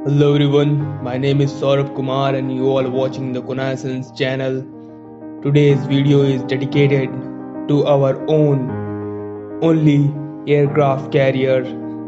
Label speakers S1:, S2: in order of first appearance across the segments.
S1: Hello everyone, my name is Saurabh Kumar and you all are watching the Connaissance channel. Today's video is dedicated to our only aircraft carrier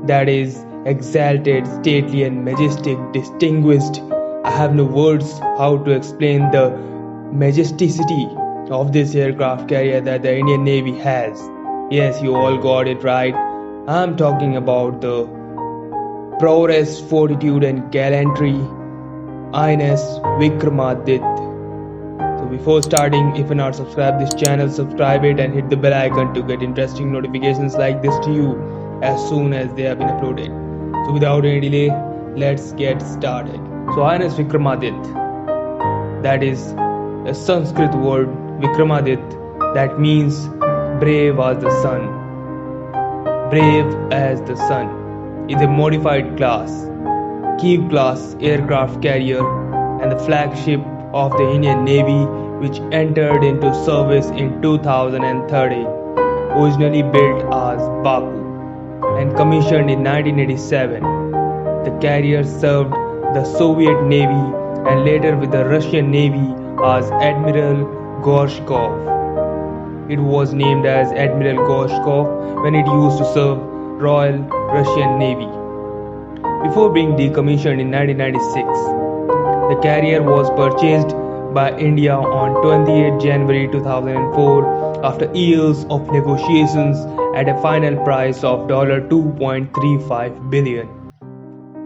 S1: that is exalted, stately and majestic, distinguished. I have no words how to explain the majesticity of this aircraft carrier that the Indian Navy has. Yes, you all got it right. I'm talking about the prowess, fortitude, and gallantry, INS Vikramaditya. So before starting, if you're not subscribed this channel, subscribe it and hit the bell icon to get interesting notifications like this to you as soon as they have been uploaded. So without any delay, let's get started. So INS Vikramaditya, that is a Sanskrit word Vikramaditya, that means brave as the sun. Brave as the sun is a modified class, Kiev class aircraft carrier and the flagship of the Indian Navy, which entered into service in 2013. Originally built as Baku and commissioned in 1987, the carrier served the Soviet Navy and later with the Russian Navy as Admiral Gorshkov. It was named as Admiral Gorshkov when it used to serve Royal Russian Navy. Before being decommissioned in 1996, the carrier was purchased by India on 28 January 2004 after years of negotiations at a final price of $2.35 billion.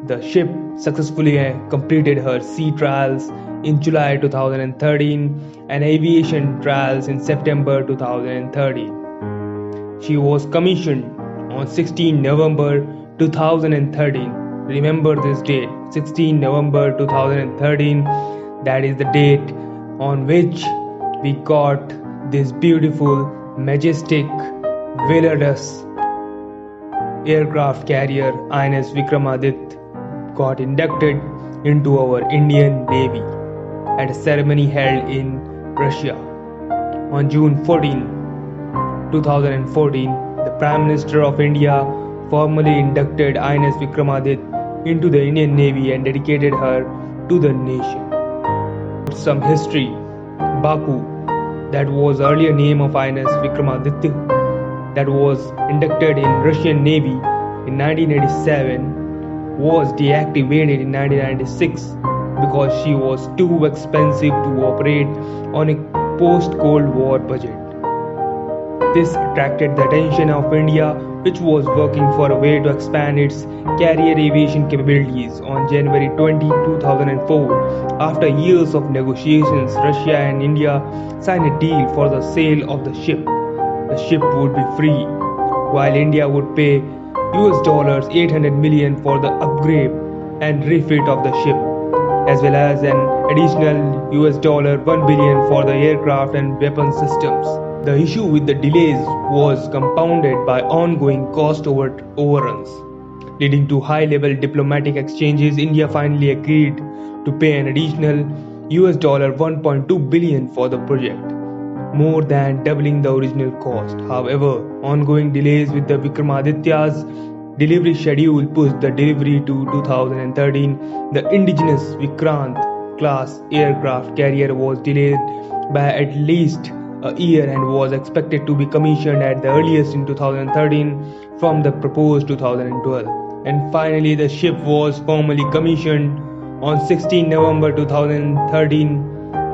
S1: The ship successfully completed her sea trials in July 2013 and aviation trials in September 2013. She was commissioned on 16 November 2013. Remember this date, 16 November 2013. That is the date on which we got this beautiful, majestic, valorous aircraft carrier INS Vikramaditya got inducted into our Indian Navy at a ceremony held in Russia. On June 14, 2014, the Prime Minister of India formally inducted INS Vikramaditya into the Indian Navy and dedicated her to the nation. Some history. Baku, that was earlier name of INS Vikramaditya, that was inducted in Russian Navy in 1987, was deactivated in 1996 because she was too expensive to operate on a post-Cold War budget. This attracted the attention of India, which was working for a way to expand its carrier aviation capabilities. On January 20, 2004, after years of negotiations, Russia and India signed a deal for the sale of the ship. The ship would be free, while India would pay US $800 million for the upgrade and refit of the ship, as well as an additional US $1 billion for the aircraft and weapon systems. The issue with the delays was compounded by ongoing cost overruns. Leading to high-level diplomatic exchanges, India finally agreed to pay an additional US $1.2 billion for the project, more than doubling the original cost. However, ongoing delays with the Vikramaditya's delivery schedule pushed the delivery to 2013. The indigenous Vikrant class aircraft carrier was delayed by at least a year and was expected to be commissioned at the earliest in 2013 from the proposed 2012. And finally, the ship was formally commissioned on 16 November 2013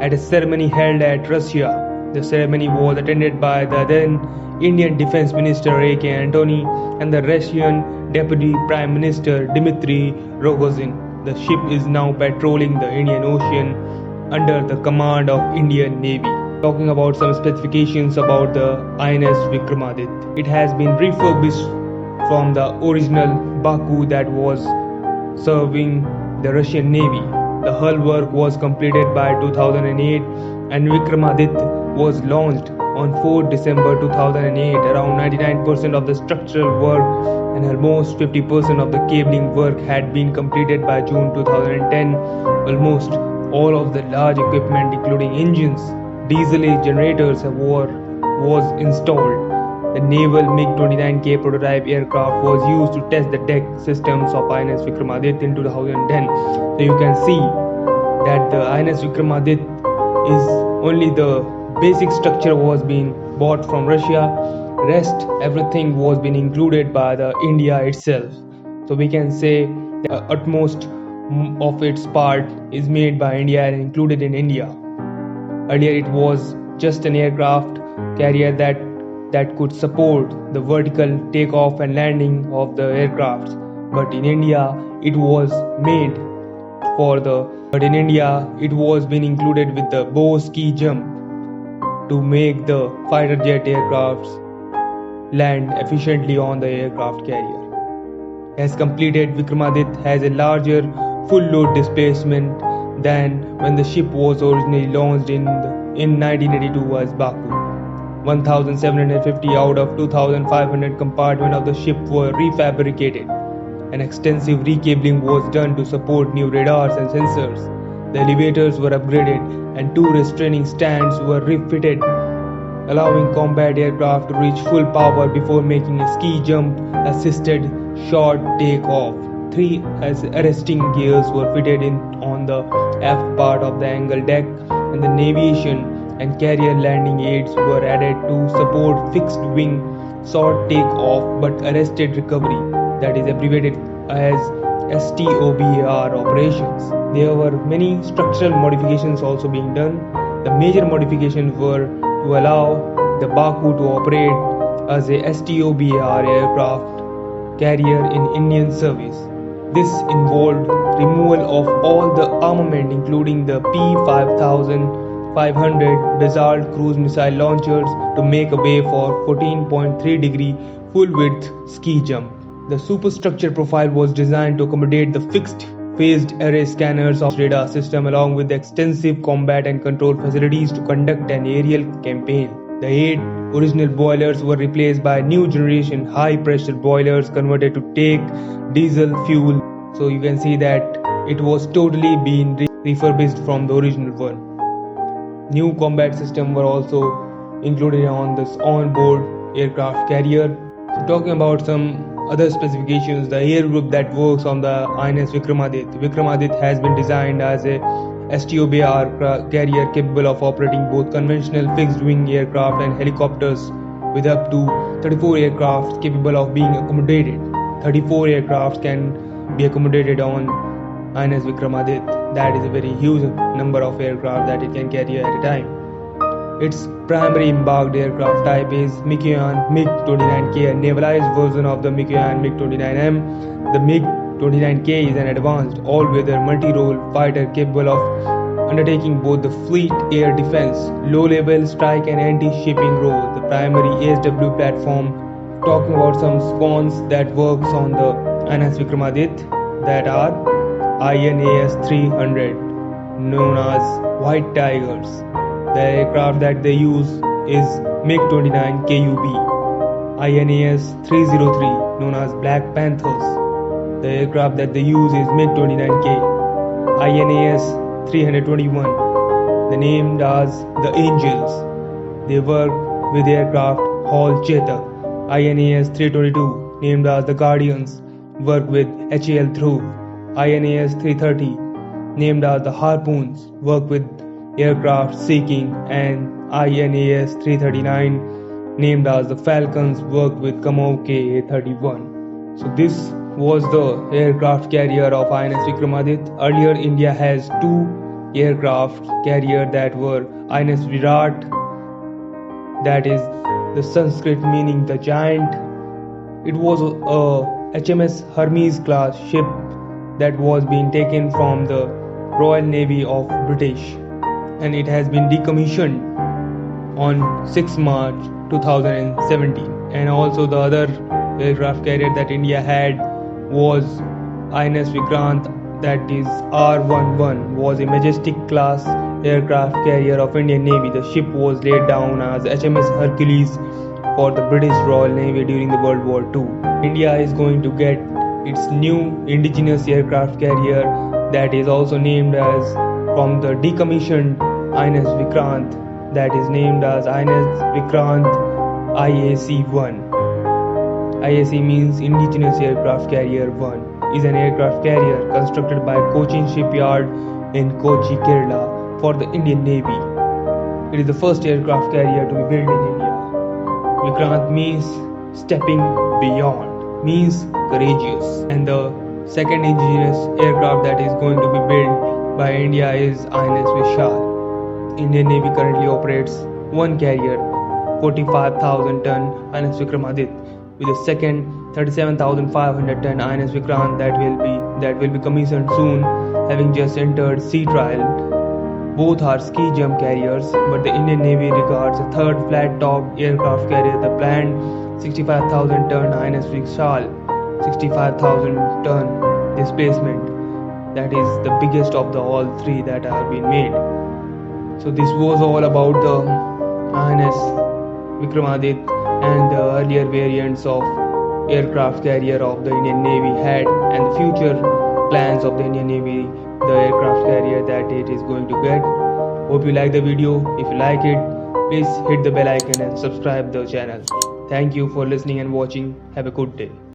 S1: at a ceremony held at Russia. The ceremony was attended by the then Indian Defense Minister A.K. Antony and the Russian Deputy Prime Minister Dmitry Rogozin. The ship is now patrolling the Indian Ocean under the command of Indian Navy. Talking about some specifications about the INS Vikramaditya. It has been refurbished from the original Baku that was serving the Russian Navy. The hull work was completed by 2008 and Vikramaditya was launched on 4 December 2008. Around 99% of the structural work and almost 50% of the cabling work had been completed by June 2010. Almost all of the large equipment including engines, diesel generators was installed. The naval MiG-29K prototype aircraft was used to test the deck systems of INS Vikramaditya in 2010. So you can see that the INS Vikramaditya is only the basic structure was being bought from Russia. Rest everything was being included by the India itself. So we can say the utmost of its part is made by India and included in India. Earlier it was just an aircraft carrier that could support the vertical takeoff and landing of the aircrafts, but in India it was being included with the bow ski jump to make the fighter jet aircrafts land efficiently on the aircraft carrier. As completed, Vikramaditya has a larger full load displacement than when the ship was originally launched in 1982 as Baku. 1,750 out of 2,500 compartments of the ship were refabricated. An extensive recabling was done to support new radars and sensors. The elevators were upgraded and 2 restraining stands were refitted, allowing combat aircraft to reach full power before making a ski jump assisted short takeoff. 3 arresting gears were fitted on the aft part of the angle deck, and the navigation and carrier landing aids were added to support fixed wing short takeoff but arrested recovery, that is abbreviated as STOBAR operations. There were many structural modifications also being done. The major modifications were to allow the Baku to operate as a STOBAR aircraft carrier in Indian service. This involved removal of all the armament including the P-5500 Basalt cruise missile launchers to make a way for 14.3-degree full-width ski jump. The superstructure profile was designed to accommodate the fixed phased array scanners of radar system along with the extensive combat and control facilities to conduct an aerial campaign. The 8 original boilers were replaced by new generation high pressure boilers converted to take diesel fuel. So you can see that it was totally been refurbished from the original one. New combat system were also included on this on-board aircraft carrier. So talking about some other specifications, the air group that works on the INS Vikramaditya. Vikramaditya has been designed as a STOBAR carrier capable of operating both conventional fixed-wing aircraft and helicopters with up to 34 aircraft capable of being accommodated. 34 aircraft can be accommodated on INS Vikramaditya. That is a very huge number of aircraft that it can carry at a time. Its primary embarked aircraft type is Mikoyan MiG-29K, a navalized version of the Mikoyan MiG-29M. The MiG-29K is an advanced all-weather multi-role fighter capable of undertaking both the fleet air defense, low-level strike and anti-shipping roles. The primary ASW platform, talking about some spawns that works on the INS Vikramaditya, that are INAS 300, known as White Tigers. The aircraft that they use is MiG-29 KUB, INAS 303, known as Black Panthers. The aircraft that they use is MiG-29K, INAS 321, they named as the Angels. They work with aircraft Hall Chetak. INAS 322, named as the Guardians, work with HAL Dhruv. INAS 330, named as the Harpoons, work with aircraft Sea-King, and INAS 339, named as the Falcons, work with Kamov Ka-31. So this was the aircraft carrier of INS Vikramaditya. Earlier India has 2 aircraft carrier that were INS Virat, that is the Sanskrit meaning the giant. It was a HMS Hermes class ship that was being taken from the Royal Navy of British, and it has been decommissioned on 6 March 2017. And also the other aircraft carrier that India had was INS Vikrant, that is R11, was a Majestic class aircraft carrier of Indian Navy. The ship was laid down as HMS Hercules for the British Royal Navy during the World War II. India is going to get its new indigenous aircraft carrier that is also named as from the decommissioned INS Vikrant, that is named as INS Vikrant IAC-1. IAC means Indigenous Aircraft Carrier 1 is an aircraft carrier constructed by Cochin Shipyard in Kochi, Kerala for the Indian Navy. It is the first aircraft carrier to be built in India. Vikrant means stepping beyond, means courageous. And the second indigenous aircraft that is going to be built by India is INS Vishal. Indian Navy currently operates one carrier, 45,000 ton INS Vikramaditya, with a second 37,500 ton INS Vikrant that will be commissioned soon, having just entered sea trial. Both are ski jump carriers, but the Indian Navy regards a third flat-topped aircraft carrier, the planned 65,000 ton INS Vishal, 65,000 ton displacement. That is the biggest of the all three that have been made. So this was all about the INS Vikramaditya and the earlier variants of aircraft carrier of the Indian Navy had, and the future plans of the Indian Navy, the aircraft carrier that it is going to get. Hope you like the video. If you like it, please hit the bell icon and subscribe the channel. Thank you for listening and watching. Have a good day.